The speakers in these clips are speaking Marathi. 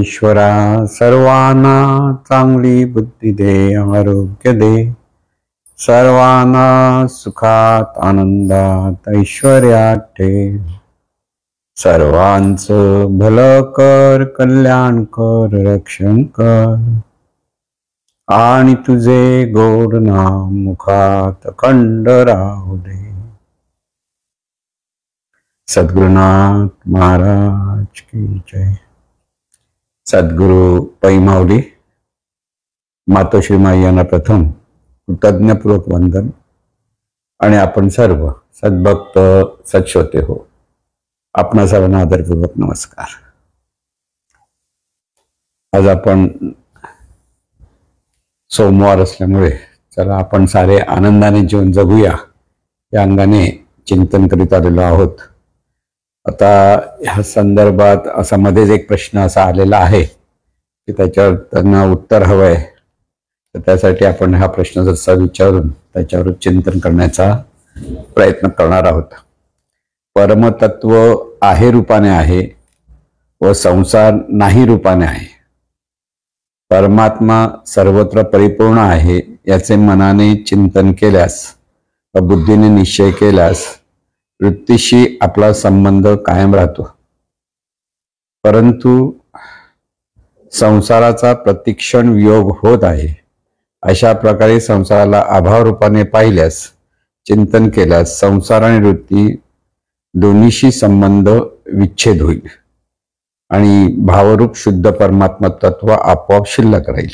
ईश्वरा सर्वांना चांगली बुद्धी दे, आरोग्य दे, सर्वांना सुखात आनंदात ऐश्वर्यात ठेव, सर्वांचं भलं कर, कल्याण कर, रक्षण कर, आणि तुझे गोड नाम मुखात अखंड राहू दे. सद्गुरुनाथ महाराज की जय. सद्गुरु पैमावली मातोश्री माई यांना प्रथम कृतज्ञपूर्वक वंदन. आणि आपण सर्व सद्भक्त सत्श्रोते हो, आपणा सर्वांना आदरपूर्वक नमस्कार. आज आपण सोमवार असल्यामुळे चला आपण सारे आनंदाने जीवन जगूया या अंगाने चिंतन करीत आलेलो आहोत. आता ह्या संदर्भात असा मध्येच एक प्रश्न असा आलेला आहे की त्याच्यावर त्यांना उत्तर हवंय, तर त्यासाठी आपण हा प्रश्न जसा विचारून त्याच्यावर चिंतन करण्याचा प्रयत्न करणार आहोत. परमतत्व आहे रूपाने आहे व संसार नाही रूपाने आहे. परमात्मा सर्वत्र परिपूर्ण आहे याचे मनाने चिंतन केल्यास व बुद्धीने निश्चय केल्यास वृत्तीशी आपला संबंध कायम राहतो. परंतु संसाराचा प्रतिक्षण वियोग होत आहे अशा प्रकारे संसाराला अभाव रूपाने पाहिल्यास, चिंतन केल्यास संसार आणि वृत्ती दोन्हीशी संबंध विच्छेद होईल आणि भावरूप शुद्ध परमात्मा तत्व आपोआप शिल्लक राहील.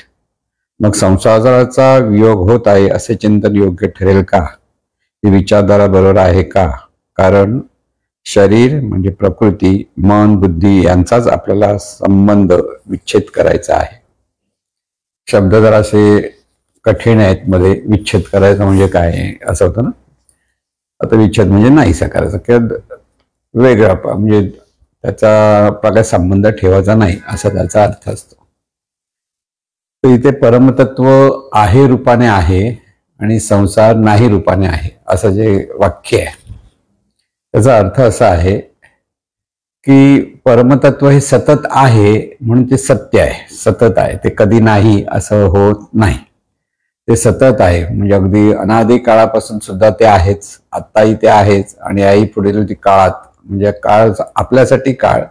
मग संसाराचा वियोग होत आहे असे चिंतन योग्य ठरेल का? ही विचारधारा बरोबर आहे का? कारण शरीर म्हणजे प्रकृती, मन, बुद्धी यांचाच आपल्याला संबंध विच्छेद करायचा आहे. शब्द जरासे कठीण आहेत मध्ये. विच्छेद करायचा म्हणजे काय असं होतं ना. आता विच्छेद म्हणजे नाहीसा करायचा किंवा वेगळा, म्हणजे त्याचा प्रकार संबंध ठेवायचा नाही असा त्याचा अर्थ असतो. तर इथे परमतत्व आहे रूपाने आहे आणि संसार नाही रूपाने आहे असं जे वाक्य आहे त्याचा अर्थ असा आहे की परमतत्व हे सतत आहे म्हणून ते सत्य आहे, सतत आहे. ते कधी नाही असं होत नाही. ते सतत आहे म्हणजे अगदी अनादी काळापासून सुद्धा ते आहेच, आत्ताही ते आहेच आणि आई पुढील काळात, म्हणजे काळ आपल्यासाठी काळ,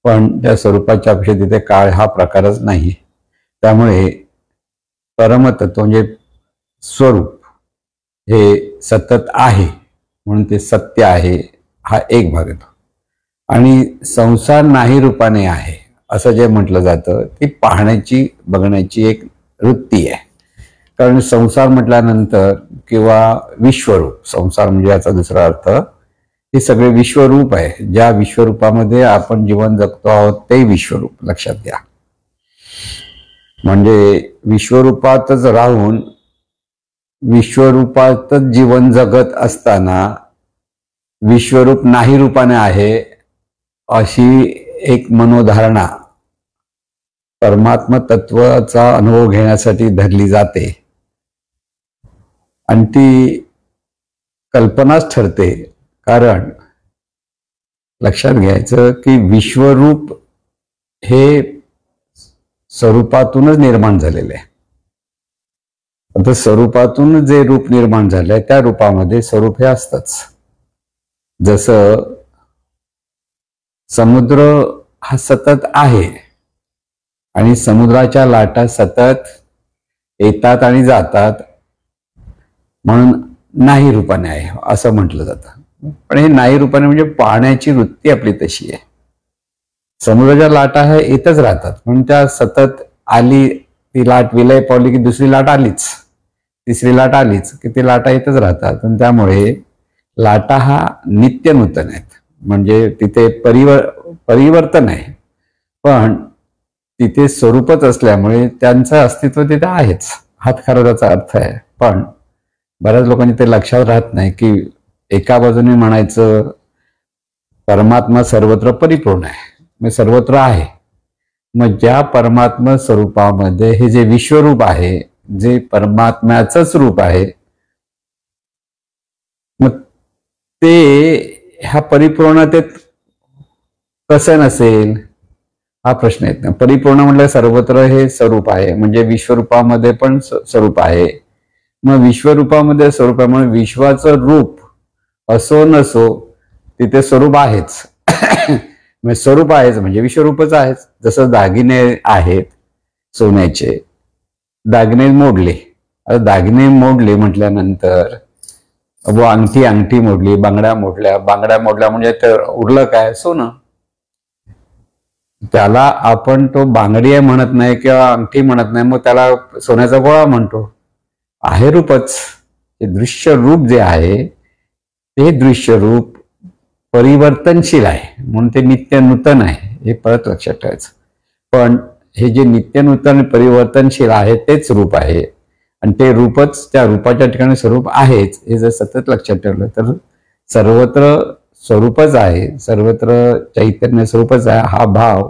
पण त्या स्वरूपाच्या अपेक्षा तिथे काळ हा प्रकारच नाही. त्यामुळे परमतत्व म्हणजे स्वरूप हे सतत आहे म्हणून ते सत्य आहे हा एक भाग येतो. आणि संसार नाही रूपाने आहे असं जे म्हटलं जातं ती पाहण्याची, बघण्याची एक वृत्ती आहे. कारण संसार म्हटल्यानंतर किंवा विश्वरूप, संसार म्हणजे याचा दुसरा अर्थ हे सगळे विश्वरूप आहे. ज्या विश्वरूपामध्ये आपण जीवन जगतो आहोत ते विश्वरूप लक्षात घ्या. म्हणजे विश्वरूपातच राहून विश्वरूपातच जीवन जगत असताना विश्वरूप नाही रूपाने आहे अशी एक मनोधारणा परमात्मा तत्वाचा अनुभव घेण्यासाठी धरली जाते आणि ती कल्पनाच ठरते. कारण लक्षात घ्यायचं की विश्वरूप हे स्वरूपातूनच निर्माण झालेले आहे. आता स्वरूपातून जे रूप निर्माण झालंय त्या रूपामध्ये स्वरूप हे असतंच. जसं समुद्र हा सतत आहे आणि समुद्राच्या लाटा सतत येतात आणि जातात म्हणून नाही रूपाने आहे असं म्हटलं जातं. पण हे नाही रूपाने म्हणजे पाहण्याची वृत्ती आपली तशी आहे. समुद्राच्या लाटा ह्या येतच राहतात म्हणून त्या सतत आली, ती लाट विलय पावली की दुसरी लाट आलीच, तिसरी लाट आलीच की ती लाटा येतच राहतात. आणि त्यामुळे लाटा हा नित्य नूतन आहेत. म्हणजे तिथे परिवर्तन आहे पण तिथे स्वरूपच असल्यामुळे त्यांचं अस्तित्व तिथे आहेच. हात खरा त्याचा अर्थ आहे. पण बऱ्याच लोकांनी ते लक्षात राहत नाही की एका बाजूने म्हणायचं परमात्मा सर्वत्र परिपूर्ण आहे, मग सर्वत्र आहे. मग ज्या परमात्मा स्वरूपामध्ये हे जे विश्वरूप आहे, जे परमात्म्याचंच रूप आहे, मग ते ह्या परिपूर्णतेत कसं नसेल? हा प्रश्न येत नाही. परिपूर्ण म्हटलं सर्वत्र हे स्वरूप आहे, म्हणजे विश्वरूपामध्ये पण स्वरूप आहे. मग विश्वरूपामध्ये स्वरूप आहे म्हणून विश्वाचं रूप असो नसो तिथे स्वरूप आहेच. म्हणजे स्वरूप आहेच म्हणजे विश्वरूपच आहेच. जसं दागिने आहेत सोन्याचे, दागिने मोडले, दागिने मोडले म्हटल्यानंतर अंगठी मोडली, बांगड्या मोडल्या म्हणजे उरलं काय? सोनं. त्याला आपण तो बांगडी आहे म्हणत नाही किंवा अंगठी म्हणत नाही, मग त्याला सोन्याचा गोळा म्हणतो. आहे रूपच. ते दृश्य रूप जे आहे ते दृश्य रूप परिवर्तनशील आहे म्हणून ते नित्य नूतन आहे, हे परत लक्षात ठेवायचं. पण हे जे नित्य नूतन परिवर्तनशील आहे तेच रूप आहे आणि ते रूपच त्या रूपाच्या ठिकाणी स्वरूप आहेच, हे जर सतत लक्षात ठेवलं तर सर्वत्र स्वरूपच आहे, सर्वत्र चैतन्य स्वरूपच आहे हा भाव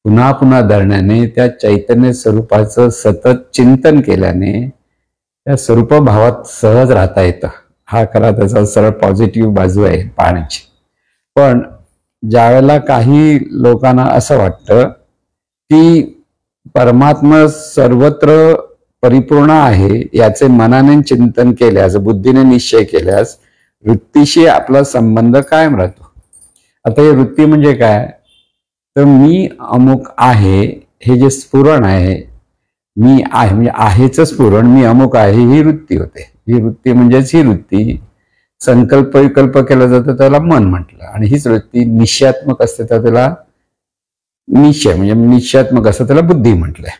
पुन्हा पुन्हा धरण्याने, त्या चैतन्य स्वरूपाचं सतत चिंतन केल्याने त्या स्वरूप भावात सहज राहता येतं. हा खरा त्याचा सरळ पॉझिटिव्ह बाजू आहे पाहण्याची. पण ज्यावेळेला काही लोकांना असं वाटतं की परमात्मा सर्वत्र परिपूर्ण आहे, याचे मनाने चिंतन केल्यास, बुद्धीने निश्चय केल्यास वृत्तीशी आपला संबंध कायम राहतो. आता हे वृत्ती म्हणजे काय? तर मी अमुक आहे हे जे स्फुरण आहे, मी आहे म्हणजे आहेच स्फुरण, मी अमुक आहे ही वृत्ती होते. ही वृत्ती म्हणजेच ही वृत्ती संकल्प विकल्प केला जातो त्याला मन म्हटलं, आणि हीच वृत्ती निश्चयात्मक असते तर त्याला निश्चय म्हणजे निश्चयात्मक असतं त्याला बुद्धी म्हटलंय.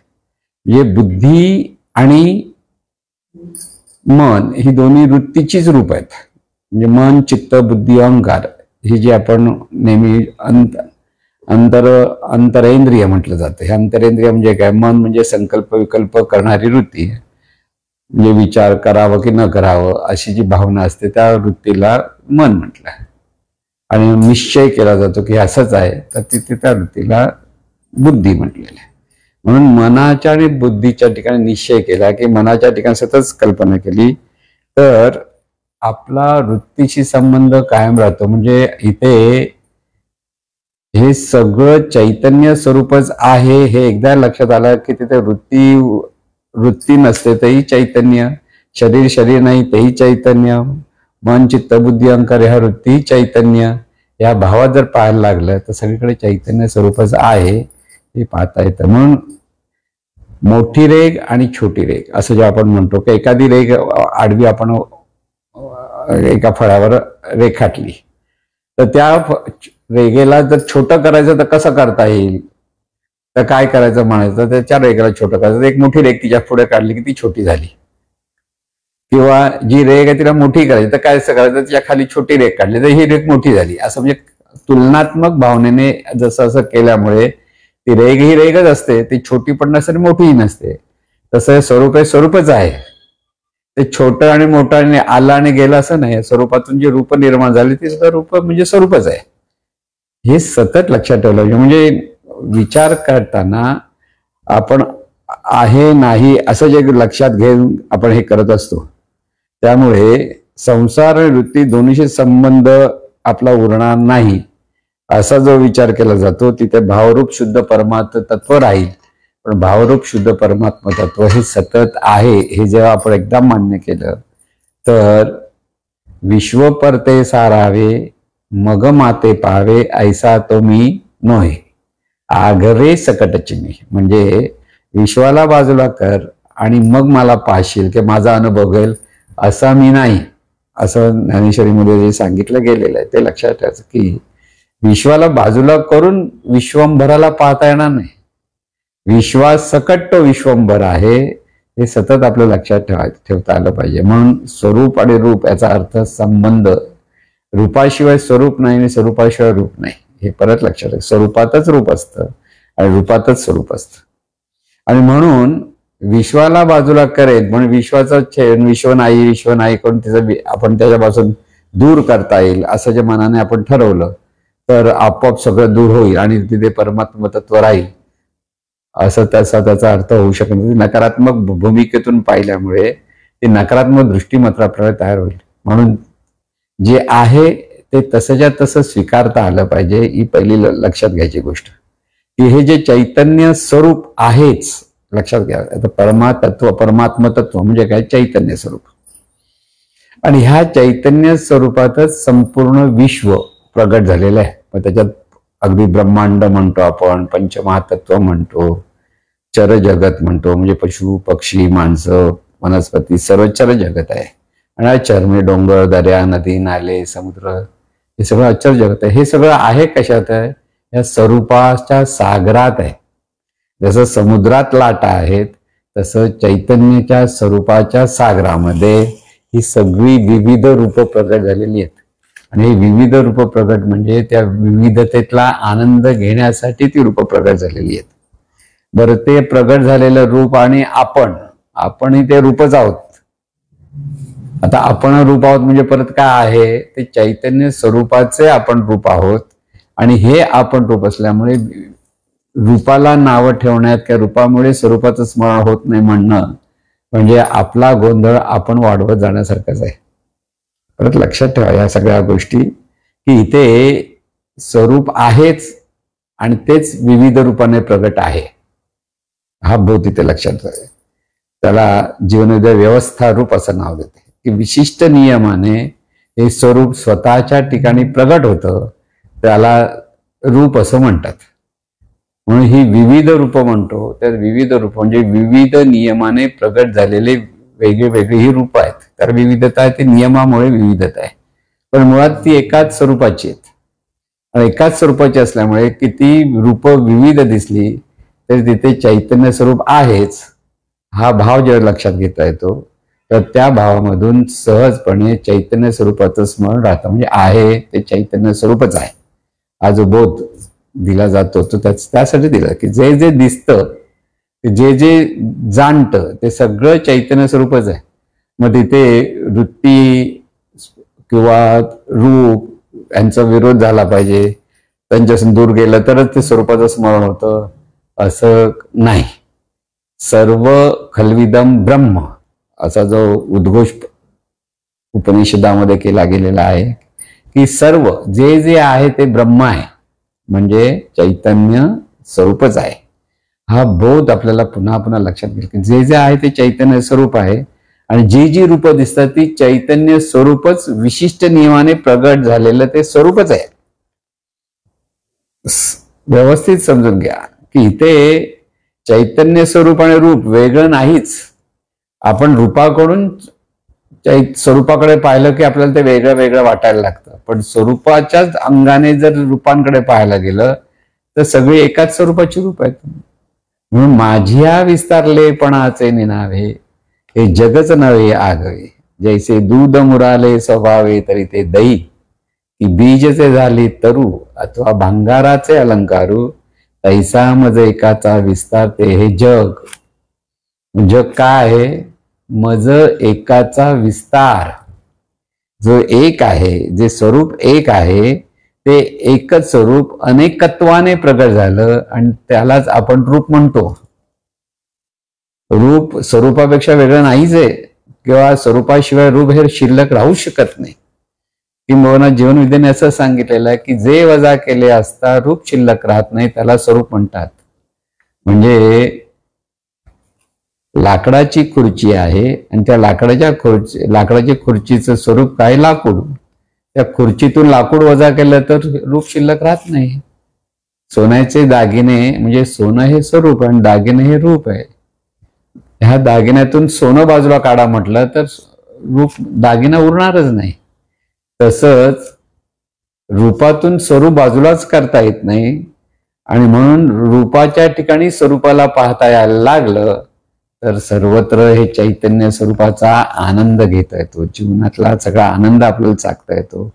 म्हणजे बुद्धी आणि मन ही दोन्ही वृत्तीचीच रूप आहेत. म्हणजे मन, चित्त, बुद्धी, अहंकार हे जे आपण नेहमी अंतरेंद्रिय म्हटलं जातं. हे अंतरेंद्रिय म्हणजे काय? मन म्हणजे संकल्प विकल्प करणारी वृत्ती, म्हणजे विचार करावं की न करावं अशी जी भावना असते त्या वृत्तीला मन म्हटलं. आणि निश्चय केला जातो की असंच आहे तर तिथे त्या वृत्तीला बुद्धी म्हटलेलं आहे. म्हणून मनाच्या आणि बुद्धीच्या ठिकाणी निश्चय केला की मनाच्या ठिकाणी सतत कल्पना केली तर आपला वृत्तीशी संबंध कायम राहतो. म्हणजे इथे हे सगळं चैतन्य स्वरूपच आहे हे एकदा लक्षात आलं की तिथे वृत्ती नसते तेही चैतन्य, शरीर नाही तेही चैतन्य, मन, चित्त, बुद्धी, अहंकार ह्या वृत्ती चैतन्य, या भावात जर पाहायला लागलं तर सगळीकडे चैतन्य स्वरूपच आहे हे पाहता येतं. म्हणून मोठी रेघ आणि छोटी रेघ असं जे आपण म्हणतो की एखादी रेघ आडवी आपण एका फळावर रेखाटली तर त्या रेघेला जर छोटं करायचं तर कसं करता येईल? तर काय करायचं म्हणायचं, त्याच्या रेघेला छोटं करायचं. एक मोठी रेघ तिच्या पुढे काढली की ती छोटी झाली. किंवा जी रेघ आहे तिला मोठी करायची तर काय करायचं, तिच्या खाली छोटी रेघ काढली तर ही रेघ मोठी झाली. असं म्हणजे तुलनात्मक भावनेने जसं असं केल्यामुळे ती रेघ ही रेघच असते, ती छोटी पण नसते आणि मोठीही नसते. तसं स्वरूप हे स्वरूपच आहे. ते छोटं आणि मोठं आणि आलं आणि गेलं असं नाही. स्वरूपातून जी रूप निर्माण झाली ती रूप म्हणजे स्वरूपच आहे, हे सतत लक्षात ठेवलं. म्हणजे विचार करताना आपण आहे नाही असं जे लक्षात घेऊन आपण हे करत असतो, त्यामुळे संसार आणि वृत्ती दोन्हीशी संबंध आपला उरणार नाही असा जो विचार केला जातो तिथे भावरूप शुद्ध परमात्म तत्व राहील. पण भावरूप शुद्ध परमात्मा तत्व हे सतत आहे हे जेव्हा आपण एकदा मान्य केलं तर विश्व परते सारावे मग माते पावे ऐसा तो मी नोहे आघरे सकट चिन्हे. म्हणजे विश्वाला बाजूला कर आणि मग मला पाहशील की माझा अनुभव घेल असा मी नाही, असं ज्ञानेश्वरीमध्ये जे सांगितलं गेलेलं आहे ते लक्षात ठेवायचं की विश्वाला बाजूला करून विश्वंभराला पाहता येणार नाही. विश्वास सकट तो विश्वंभर आहे हे सतत आपल्या लक्षात ठेवता आलं पाहिजे. म्हणून स्वरूप आणि रूप याचा अर्थ संबंध, रूपाशिवाय स्वरूप नाही आणि स्वरूपाशिवाय रूप नाही हे परत लक्षात ठेवा. स्वरूपातच रूप असतं आणि रूपातच स्वरूप असतं. आणि म्हणून विश्वाला बाजूला करेल म्हणून विश्वाचा विश्व नाही करून तिचं आपण त्याच्यापासून दूर करता येईल असं जे मनाने आपण ठरवलं तर आपोआप सगळं दूर होईल आणि तिथे परमात्म तत्व राहील असं त्याचा अर्थ होऊ शकत नाही. नकारात्मक भूमिकेतून पाहिल्यामुळे ती नकारात्मक दृष्टी मात्र आपल्याला तयार होईल. म्हणून जे आहे ते तसंच्या तसं स्वीकारता आलं पाहिजे ही पहिली लक्षात घ्यायची गोष्ट की हे जे चैतन्य स्वरूप आहेच, लक्षात घ्या. आता परमातत्व, परमात्म तत्व म्हणजे काय? चैतन्य स्वरूप. आणि ह्या चैतन्य स्वरूपातच संपूर्ण विश्व प्रगट झालेलं आहे. मग त्याच्यात अगदी ब्रह्मांड म्हणतो आपण, पंचमहातत्व म्हणतो, चर जगत म्हणतो, म्हणजे पशु पक्षी माणसं वनस्पती सर्व चर जगत आहे. आणि अचर म्हणजे डोंगर, दर्या, नदी, नाले, समुद्र, हे सगळं अचर जगत आहे. हे सगळं आहे कशात आहे? या स्वरूपाच्या सागरात आहे. जसं समुद्रात लाटा आहेत तसं चैतन्याच्या स्वरूपाच्या सागरामध्ये ही सगळी विविध रूप प्रगट झालेली आहेत. आणि हे विविध रूप प्रगट म्हणजे त्या विविधतेतला आनंद घेण्यासाठी ती रूप प्रगट झालेली आहेत. बरं, ते प्रगट झालेलं रूप आणि आपणही ते रूपच आहोत. आता आपण रूप आहोत म्हणजे परत काय आहे? ते चैतन्य स्वरूपाचे आपण रूप आहोत. आणि हे आपण रूप असल्यामुळे रूपाला नावं ठेवण्यात किंवा रूपामुळे स्वरूपाचं स्मरण होत नाही म्हणणं म्हणजे आपला गोंधळ आपण वाढवत जाण्यासारखंच आहे. परत लक्षात ठेवा या सगळ्या गोष्टी, की इथे स्वरूप आहेच आणि तेच विविध रूपाने प्रगट आहे. हा बोध इथे लक्षात ठेवा. त्याला जीवनविद्या व्यवस्था रूप असं नाव देते, की विशिष्ट नियमाने हे स्वरूप स्वतःच्या ठिकाणी प्रगट होतं, त्याला रूप असं म्हणतात. म्हणून ही विविध रूप म्हणतो. त्या विविध रूप म्हणजे विविध नियमाने प्रगट झालेले वेगळे वेगळे ही रूप आहेत. तर विविधता आहे ती नियमामुळे विविधता आहे, पण मुळात ती एकाच स्वरूपाची आहेत. आणि एकाच स्वरूपाची असल्यामुळे किती रूप विविध दिसली तरी तिथे चैतन्य स्वरूप आहेच. हा भाव जेव्हा लक्षात घेता येतो तर त्या भावामधून सहजपणे चैतन्य स्वरूपाचं स्मरण राहतं. म्हणजे आहे ते चैतन्य स्वरूपच आहे हा जो बोध दिला जातो तो त्यासाठी दिला, की जे जे दिसतं, जे जे जाणतं ते सगळं चैतन्य स्वरूपच आहे. मग तिथे वृत्ती किंवा रूप यांचा विरोध झाला पाहिजे, त्यांच्यापासून दूर गेलं तरच ते स्वरूपाचं स्मरण होतं असं नाही. सर्व खल्विदम ब्रह्म असा जो उद्घोष उपनिषदामध्ये केला गेलेला आहे, की सर्व जे जे आहे ते ब्रह्म आहे म्हणजे चैतन्य स्वरूपच आहे. हा बोध आपल्याला पुन्हा पुन्हा लक्षात घेईल, की जे जे आहे ते चैतन्य स्वरूप आहे आणि जी जी रूप दिसतात ती चैतन्य स्वरूपच विशिष्ट नियमाने प्रगट झालेलं ते स्वरूपच आहे. व्यवस्थित समजून घ्या की इथे चैतन्य स्वरूप आणि रूप वेगळं नाहीच. आपण रूपाकडून स्वरूपाकडे पाहिलं की आपल्याला ते वेगळं वेगळं वाटायला लागतं, पण स्वरूपाच्याच अंगाने जर रूपांकडे पाहायला गेलं तर सगळी एकाच स्वरूपाची रूप आहेत. म्हणून माझ्या विस्तारलेपणाचे निनावे हे जगच नव्हे आगवे, जैसे दूध मुराले स्वभावे तरी ते दही, की बीजचे झाले तरु अथवा भांगाराचे अलंकारू, तैसा मज एकाचा विस्तार ते हे जग. जग काय आहे? मज एकाचा विस्तार. जो एक आहे, जे स्वरूप एक आहे ते एकच स्वरूप अनेकत्वाने प्रगट झालं आणि त्यालाच आपण रूप म्हणतो. रूप स्वरूपापेक्षा वेगळं नाहीच आहे किंवा स्वरूपाशिवाय रूप हे शिल्लक राहू शकत नाही. किंबहुना जीवनविद्येने असं सांगितलेलं आहे की जे वजा केले असता रूप शिल्लक राहत नाही त्याला स्वरूप म्हणतात. म्हणजे लाकडाची खुर्ची आहे आणि त्या लाकडाच्या खुर्चीचं स्वरूप काय? लाकूड. त्या खुर्चीतून लाकूड वजा केलं तर रूप शिल्लक राहत नाही. सोन्याचे दागिने म्हणजे सोनं हे स्वरूप आणि दागिने हे रूप आहे. ह्या दागिन्यातून सोनं बाजूला काढा म्हटलं तर रूप दागिना उरणारच नाही. तसंच रूपातून स्वरूप बाजूलाच करता येत नाही आणि म्हणून रूपाच्या ठिकाणी स्वरूपाला पाहता यायला लागलं तर सर्वत्र हे चैतन्य स्वरूपाचा आनंद घेता येतो. जीवनातला सगळा आनंद आपल्याला चाकता येतो,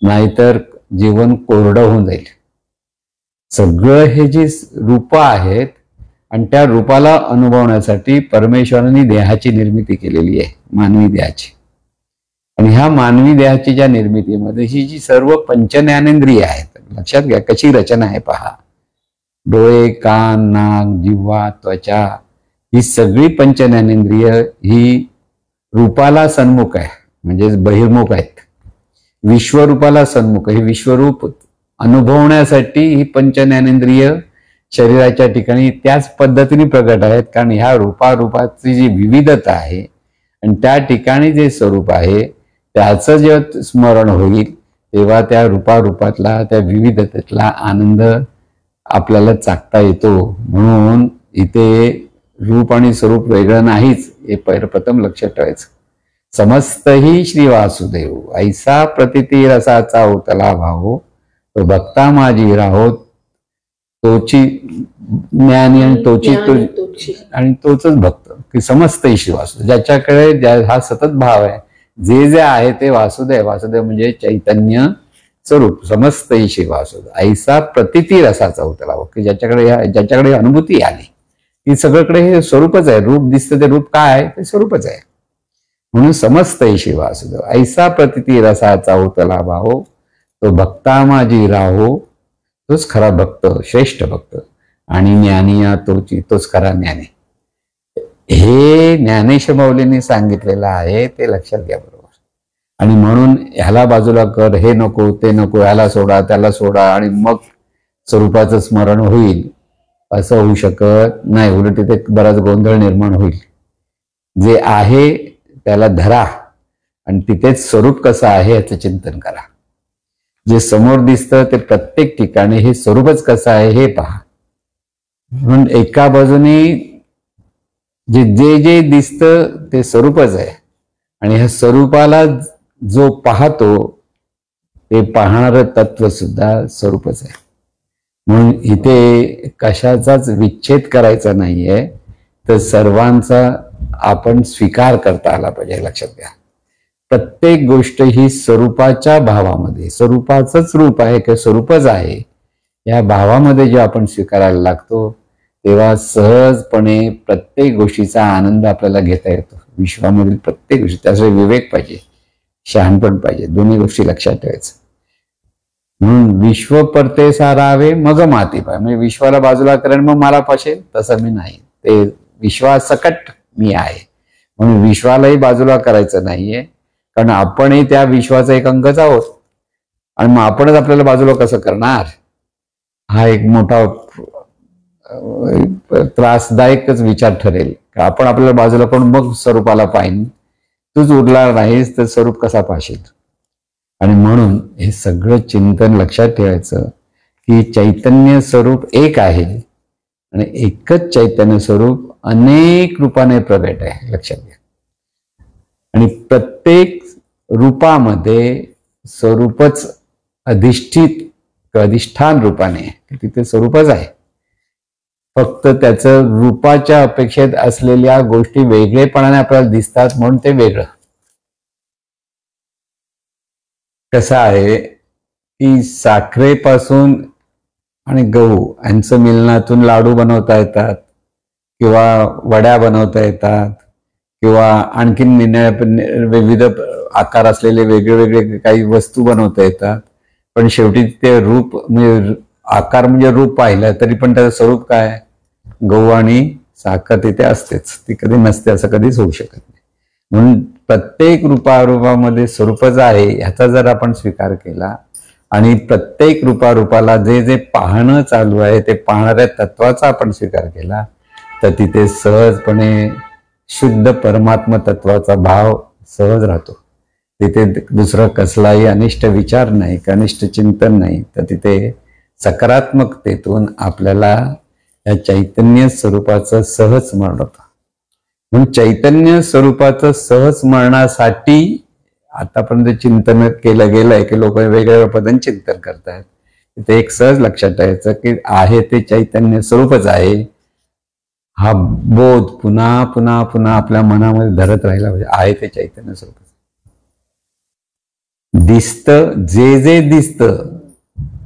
नाहीतर जीवन कोरडं होऊन जाईल. सगळं हे जी रूप आहेत आणि त्या रूपाला अनुभवण्यासाठी परमेश्वराने देहाची निर्मिती केलेली आहे, मानवी देहाची. आणि ह्या मानवी देहाची ज्या निर्मितीमध्ये ही जी सर्व पंचज्ञानेंद्रिय आहेत, लक्षात घ्या कशी रचना आहे पहा. डोळे, कान, नाक, जिव्हा, त्वचा ही सगळी पंचज्ञानेंद्रिय ही रूपाला सन्मुख आहे, म्हणजे बहिर्मुख आहेत. विश्वरूपाला सन्मुख आहे. विश्वरूप अनुभवण्यासाठी ही पंचज्ञानेंद्रिय शरीराच्या ठिकाणी त्याच पद्धतीने प्रगट आहेत, कारण ह्या रूपाची जी विविधता आहे आणि त्या ठिकाणी जे स्वरूप आहे त्याचं जेव्हा स्मरण होईल तेव्हा त्या रूपातला त्या विविधतेतला आनंद आपल्याला चाकता येतो. म्हणून इथे रूप आणि स्वरूप वेगळं नाहीच, हे प्रथम लक्षात ठेवायचं. समस्तही श्री वासुदेव ऐसा प्रतिती रसाचा उतला भाव, तो भक्ता माझी राहो तोची ज्ञानी आणि आणि तोच भक्त, की समस्त श्री वासुदेव, ज्याच्याकडे हा सतत भाव आहे, जे जे आहे ते वासुदेव. वासुदेव म्हणजे चैतन्य स्वरूप, समस्त श्री वासुदेव ऐसा प्रतिती रसाचा उतला, की ज्याच्याकडे अनुभूती आली की सगळीकडे हे स्वरूपच आहे. रूप दिसतं ते रूप काय आहे, ते स्वरूपच आहे. म्हणून समस्त श्री वासुदेव ऐसा प्रतिती रसाचा उतला भाव, तो भक्ता माझी राहो, तोच खरा भक्त, श्रेष्ठ भक्त. आणि ज्ञानी या तोच खरा ज्ञानी. हे ज्ञानेश माऊलींनी सांगितलेलं आहे, ते लक्षात घ्या बरोबर. आणि म्हणून ह्याला बाजूला कर, हे नको ते नको, ह्याला सोडा त्याला सोडा आणि मग स्वरूपाचं स्मरण होईल असं होऊ शकत नाही. उलट तिथे बराच गोंधळ निर्माण होईल. जे आहे त्याला धरा आणि तिथेच स्वरूप कसं आहे याचं चिंतन करा. जे समोर दिसतं ते प्रत्येक ठिकाणी हे स्वरूपच कसं आहे हे पहा. म्हणून एका बाजूने जे जे दिसतं ते स्वरूपच आहे आणि ह्या स्वरूपाला जो पाहतो ते पाहणारं तत्व सुद्धा स्वरूपच आहे. म्हणून इथे कशाचाच विच्छेद करायचा नाहीये, तर सर्वांचा आपण स्वीकार करता आला पाहिजे. लक्षात घ्या, प्रत्येक गोष्ट ही स्वरूपाच्या भावामध्ये, स्वरूपाचंच रूप आहे किंवा स्वरूपच आहे या भावामध्ये जेव्हा आपण स्वीकारायला लागतो तेव्हा सहजपणे प्रत्येक गोष्टीचा आनंद आपल्याला घेता येतो. विश्वामधील प्रत्येक गोष्टी, त्यासाठी विवेक पाहिजे, शहाणपण पाहिजे, दोन्ही गोष्टी लक्षात ठेवायचं. म्हणून विश्व परते सारावे मग माती पाय, म्हणजे विश्वाला बाजूला करेन मग मला पाशेल, तसं मी नाही. ते विश्वासकट मी आहे, म्हणून विश्वालाही बाजूला करायचं नाहीये, कारण आपणही त्या विश्वाचा एक अंगच आहोत. आणि मग आपणच आपल्याला बाजूला कसं करणार, हा एक मोठा त्रासदायकच विचार ठरेल. आपण आपल्याला बाजूला करून मग स्वरूपाला पाहिन, तूच उरणार नाहीस तर स्वरूप कसा पाहशील. आणि म्हणून हे सगळं चिंतन लक्षात ठेवायचं की चैतन्य स्वरूप एक आहे आणि एकच चैतन्य स्वरूप अनेक रूपाने प्रगट आहे. लक्षात घ्या. आणि प्रत्येक रूपामध्ये स्वरूपच अधिष्ठान रूपाने, तिथे स्वरूपच आहे. फक्त त्याचं रूपाच्या अपेक्षेत असलेल्या गोष्टी वेगळेपणाने आपल्याला दिसतात म्हणून ते वेगळं. कसं आहे की साखरेपासून आणि गहू यांचं मिलनातून लाडू बनवता येतात किंवा वड्या बनवता येतात किंवा आणखीन विविध आकार असलेले वेगळे काही वस्तू बनवता येतात. पण शेवटी ते रूप म्हणजे आकार म्हणजे रूप पाहिलं तरी पण त्याचं स्वरूप काय, गहू आणि साखर तिथे असतेच, ती कधी नसते असं कधीच होऊ शकत नाही. म्हणून प्रत्येक रूपामध्ये स्वरूपच आहे ह्याचा जर आपण स्वीकार केला आणि प्रत्येक रूपाला जे जे पाहणं चालू आहे ते पाहणाऱ्या तत्वाचा आपण स्वीकार केला तर तिथे सहजपणे शुद्ध परमात्मा तत्वाचा भाव सहज राहतो. तिथे दुसरं कसलाही अनिष्ट विचार नाही, अनिष्ट चिंतन नाही, तर तिथे सकारात्मकतेतून आपल्याला या चैतन्य स्वरूपाचं सहज स्मरण होतं. म्हणून चैतन्य स्वरूपाचं सहज स्मरणासाठी आतापर्यंत चिंतन केलं गेलंय की लोक वेगवेगळ्या पद्धतीने चिंतन करतात. तिथे एक सहज लक्षात ठेवायचं की आहे ते चैतन्य स्वरूपच आहे, हा बोध पुन्हा पुन्हा पुन्हा आपल्या मनामध्ये धरत राहिला पाहिजे. आहे ते चैतन्य स्वरूप दिसतं, जे जे दिसतं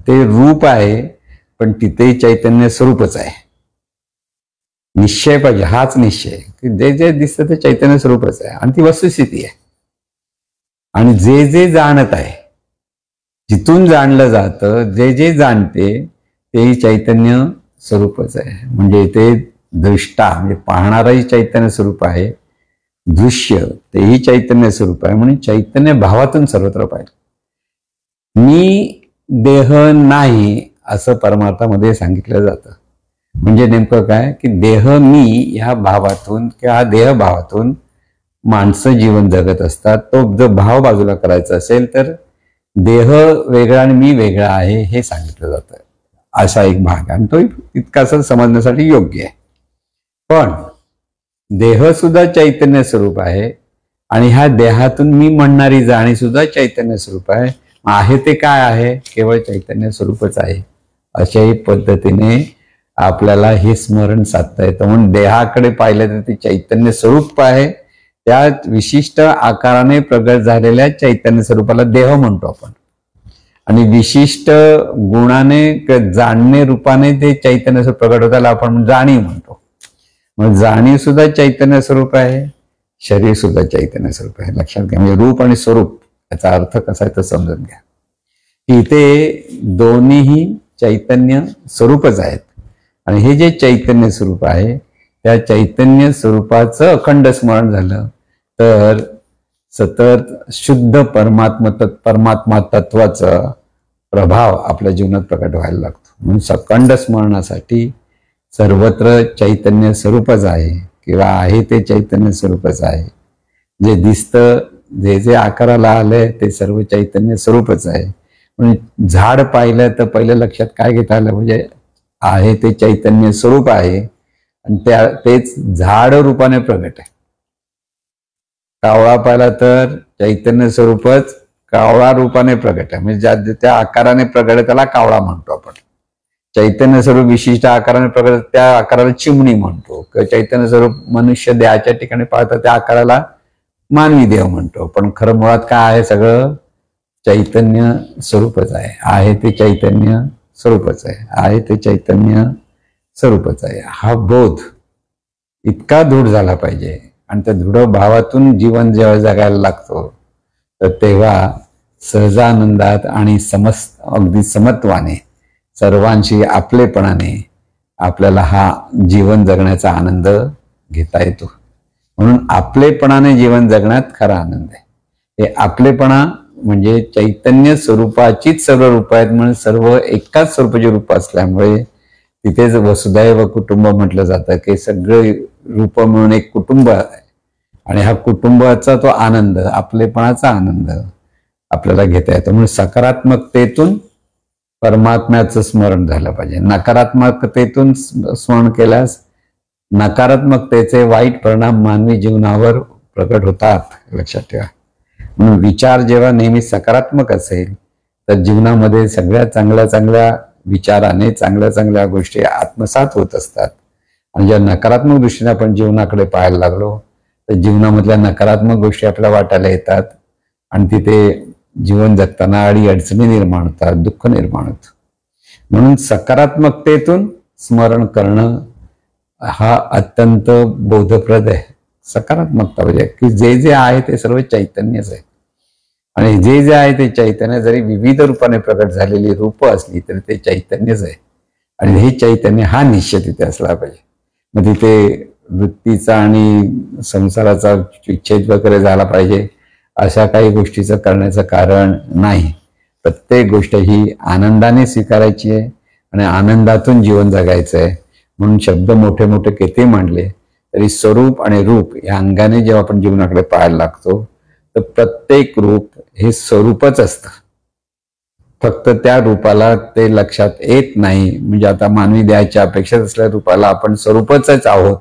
ते रूप आहे, पण तिथेही चैतन्य स्वरूपच आहे. निश्चय पाहिजे, हाच निश्चय की जे जे दिसतं ते चैतन्य स्वरूपच आहे आणि ती वस्तुस्थिती आहे. आणि जे जे जाणत आहे, जिथून जाणलं जातं, जे जे जाणते तेही चैतन्य स्वरूपच आहे. म्हणजे ते दृष्टा म्हणजे पाहणाराही चैतन्य स्वरूप आहे, दृश्य तेही चैतन्य स्वरूप आहे. म्हणून चैतन्य भावातून सर्वत्र पाहिजे. मी देह नाही असं परमार्थामध्ये सांगितलं जातं. म्हणजे नेमकं काय की देह मी ह्या भावातून किंवा देह भावातून माणसं जीवन जगत असतात. तो जो भाव बाजूला करायचा असेल तर देह वेगळा आणि मी वेगळा आहे हे सांगितलं जातं. असा एक भाग आणि तो इतकासा समजण्यासाठी योग्य आहे. पण देह सुद्धा चैतन्य स्वरूप आहे आणि ह्या देहातून मी म्हणणारी जाणी सुद्धा चैतन्य स्वरूप आहे ते काय आहे? केवळ चैतन्य स्वरूपच आहे. अशाही पद्धतीने आपल्याला हे स्मरण साधता येतं. म्हणून देहाकडे पाहिलं तर ते चैतन्य स्वरूप आहे. त्या विशिष्ट आकाराने प्रगट झालेल्या चैतन्य स्वरूपाला देह म्हणतो आपण आणि विशिष्ट गुणाने जाणणे रूपाने ते चैतन्य स्वरूप प्रगट होताला आपण जाणीव म्हणतो. मग जाणीव सुद्धा चैतन्य स्वरूप आहे, शरीर सुद्धा चैतन्य स्वरूप आहे. लक्षात घ्या. म्हणजे रूप आणि स्वरूप याचा अर्थ कसा आहे तो समजून घ्या. इथे दोन्हीही चैतन्य स्वरूपच आहेत आणि हे जे चैतन्य स्वरूप आहे त्या चैतन्य स्वरूपाचं अखंड स्मरण झालं तर सतत शुद्ध परमात्मा तत्वाचा प्रभाव आपल्या जीवनात प्रकट व्हायला लागतो. म्हणून सकंड स्मरणासाठी सर्वत्र चैतन्य स्वरूपच आहे किंवा आहे ते चैतन्य स्वरूपच आहे. जे दिसतं जे जे आकाराला आलंय ते सर्व चैतन्य स्वरूपच आहे. म्हणजे झाड पाहिलं तर पहिलं लक्षात काय घेता आलं म्हणजे आहे ते चैतन्य स्वरूप आहे आणि तेच झाड रूपाने प्रगट आहे. कावळा पाहिला तर चैतन्य स्वरूपच कावळा रूपाने प्रगट आहे. म्हणजे त्या आकाराने प्रगट आहे त्याला कावळा म्हणतो आपण. चैतन्य स्वरूप विशिष्ट आकाराने प्रगट त्या आकाराला चिमणी म्हणतो. चैतन्य स्वरूप मनुष्य देहाच्या ठिकाणी पाहतात त्या आकाराला मानवी देह म्हणतो. पण खरं मुळात काय आहे? सगळं चैतन्य स्वरूपच आहे. आहे ते चैतन्य स्वरूपच आहे. आहे ते चैतन्य स्वरूपच आहे. हा बोध इतका दृढ झाला पाहिजे आणि त्या दृढ भावातून जीवन जेव्हा जगायला लागतो तर तेव्हा सहजानंदात आणि अगदी समत्वाने सर्वांशी आपलेपणाने आपल्याला हा जीवन जगण्याचा आनंद घेता येतो. म्हणून आपलेपणाने जीवन जगण्यात खरा आनंद आहे. हे आपलेपणा म्हणजे चैतन्य स्वरूपाचीच सर्व रूप आहेत म्हणून सर्व एकाच स्वरूपाची रूप असल्यामुळे तिथेच वसुधैव कुटुंब म्हटलं जातं की सगळे रूप मिळून एक कुटुंब आहे आणि हा कुटुंबाचा तो आनंद आपलेपणाचा आनंद आपल्याला घेता येतो. म्हणून सकारात्मकतेतून परमात्म्याचं स्मरण झालं पाहिजे. नकारात्मकतेतून स्मरण केल्यास नकारात्मकतेचे वाईट परिणाम मानवी जीवनावर प्रकट होतात. लक्षात ठेवा. म्हणून विचार जेव्हा नेहमी सकारात्मक असेल तर जीवनामध्ये सगळ्या चांगल्या चांगल्या विचाराने चांगल्या चांगल्या गोष्टी आत्मसात होत असतात. आणि ज्या नकारात्मक दृष्टीने आपण जीवनाकडे पाहायला लागलो तर जीवनामधल्या नकारात्मक गोष्टी आपल्याला वाटायला येतात आणि तिथे जीवन जगताना अडचणी निर्माण होतात, दुःख निर्माण होतं. म्हणून सकारात्मकतेतून स्मरण करणं हा अत्यंत बोधप्रद आहे. सकारात्मकता म्हणजे की जे जे आहे ते सर्व चैतन्यच आहे आणि जे जे आहे ते चैतन्य जरी विविध रूपाने प्रकट झालेली रूप असली तरी ते चैतन्यच आहे आणि हे चैतन्य हा निश्चय तिथे असला पाहिजे. मग तिथे वृत्तीचा आणि संसाराचा विच्छेद वगैरे झाला पाहिजे अशा काही गोष्टीचं करण्याचं कारण नाही. प्रत्येक गोष्ट ही आनंदाने स्वीकारायची आहे आणि आनंदातून जीवन जगायचं आहे. म्हणून शब्द मोठे मोठे किती मांडले तरी स्वरूप आणि रूप या अंगाने जेव्हा आपण जीवनाकडे पाहायला लागतो तर प्रत्येक रूप हे स्वरूपच असतं. फक्त त्या रूपाला ते लक्षात येत नाही. म्हणजे आता मानवी देहाच्या अपेक्षेत असलेल्या रूपाला आपण स्वरूपच आहोत,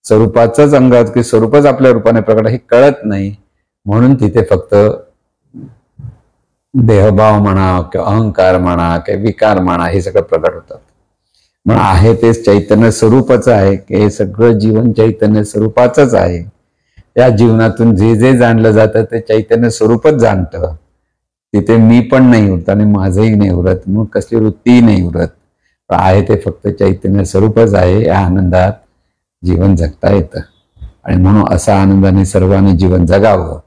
स्वरूपाचंच अंग आहोत की स्वरूपच आपल्या रूपाने प्रकट हे कळत नाही. म्हणून तिथे फक्त देहभाव म्हणा किंवा अहंकार म्हणा किंवा विकार म्हणा हे सगळं प्रकट होतात. मग आहे ते चैतन्य स्वरूपच आहे की हे सगळं जीवन चैतन्य स्वरूपाचंच आहे. या जीवनातून जे जे जाणलं जातं ते चैतन्य स्वरूपच जाणतं. तिथे मी पण नाही उरत आणि माझंही नाही उरत, मग कसली वृत्तीही नाही उरत. आहे ते फक्त चैतन्य स्वरूपच आहे. या आनंदात जीवन जगता येतं आणि म्हणून असा आनंदाने सर्वांनी जीवन जगावं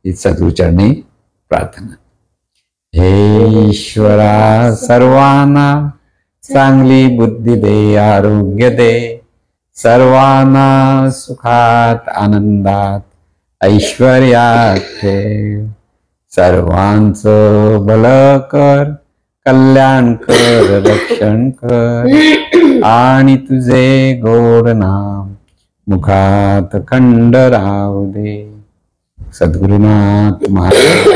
ही सद्गुरूचरणी प्रार्थना. हे ईश्वरा सर्वांना चांगली बुद्धी दे, आरोग्य दे, सर्वांना सुखात आनंदात ऐश्वर्यात ठेव. सर्वांचं भलं कर, कल्याण कर, रक्षण कर. आणि तुझे गोड नाम मुखात खंड राहू दे. सद्गुरुनाथ महाराज